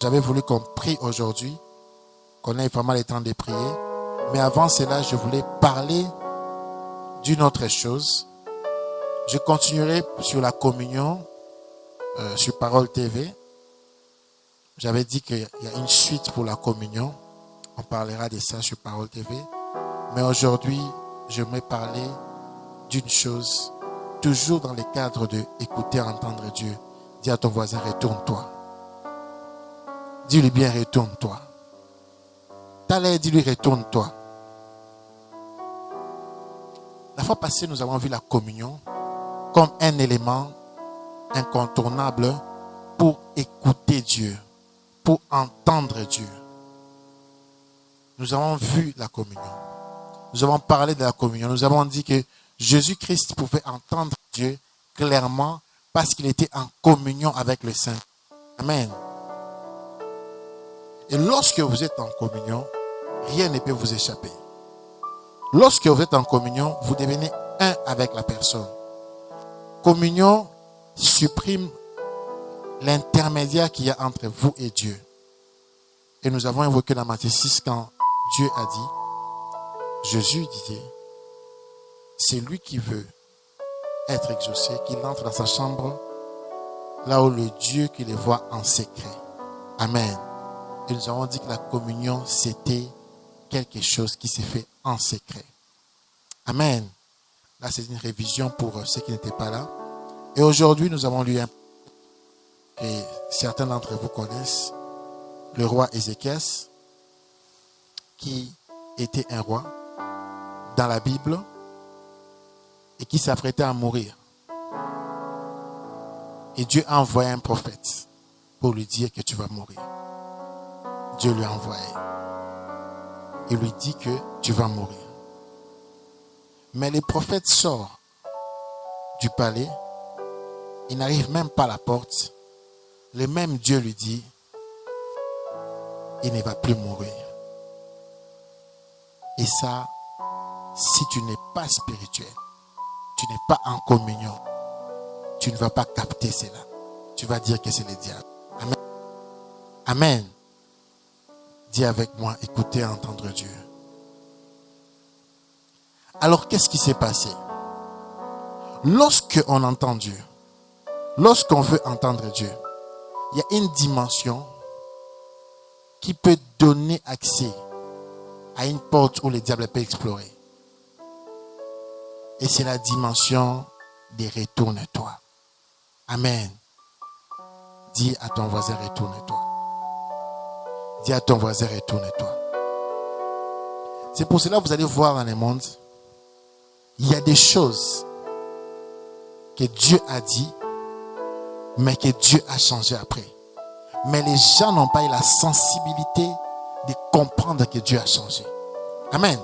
J'avais voulu qu'on prie aujourd'hui, qu'on ait vraiment le temps de prier. Mais avant cela, je voulais parler d'une autre chose. Je continuerai sur la communion, sur Parole TV. J'avais dit qu'il y a une suite pour la communion. On parlera de ça sur Parole TV. Mais aujourd'hui, j'aimerais parler d'une chose, toujours dans le cadre de écouter, entendre Dieu. Dis à ton voisin, retourne-toi. Dis-lui bien, retourne-toi. T'allais, dis-lui, retourne-toi. La fois passée, nous avons vu la communion comme un élément incontournable pour écouter Dieu, pour entendre Dieu. Nous avons vu la communion. Nous avons parlé de la communion. Nous avons dit que Jésus-Christ pouvait entendre Dieu clairement parce qu'il était en communion avec le Saint. Amen. Et lorsque vous êtes en communion, rien ne peut vous échapper. Lorsque vous êtes en communion, vous devenez un avec la personne. Communion supprime l'intermédiaire qu'il y a entre vous et Dieu. Et nous avons évoqué dans Matthieu 6 quand Dieu a dit, Jésus disait, c'est lui qui veut être exaucé, qu'il entre dans sa chambre, là où le Dieu qui le voit en secret. Amen. Et nous avons dit que la communion, c'était quelque chose qui s'est fait en secret. Amen. Là, c'est une révision pour ceux qui n'étaient pas là. Et aujourd'hui, nous avons lu un que certains d'entre vous connaissent, le roi Ézéchias, qui était un roi dans la Bible et qui s'apprêtait à mourir. Et Dieu a envoyé un prophète pour lui dire que tu vas mourir. Dieu lui a envoyé. Il lui dit que tu vas mourir. Mais le prophète sort du palais. Il n'arrive même pas à la porte. Le même Dieu lui dit, il ne va plus mourir. Et ça, si tu n'es pas spirituel, tu n'es pas en communion, tu ne vas pas capter cela. Tu vas dire que c'est le diable. Amen. Amen. Dis avec moi, écoutez et entendre Dieu. Alors, qu'est-ce qui s'est passé? Lorsqu'on entend Dieu, lorsqu'on veut entendre Dieu, il y a une dimension qui peut donner accès à une porte où le diable peut explorer. Et c'est la dimension des retourne-toi. Amen. Dis à ton voisin, retourne-toi. Dis à ton voisin, retourne-toi. C'est pour cela que vous allez voir dans le monde, il y a des choses que Dieu a dit, mais que Dieu a changé après. Mais les gens n'ont pas eu la sensibilité de comprendre que Dieu a changé. Amen.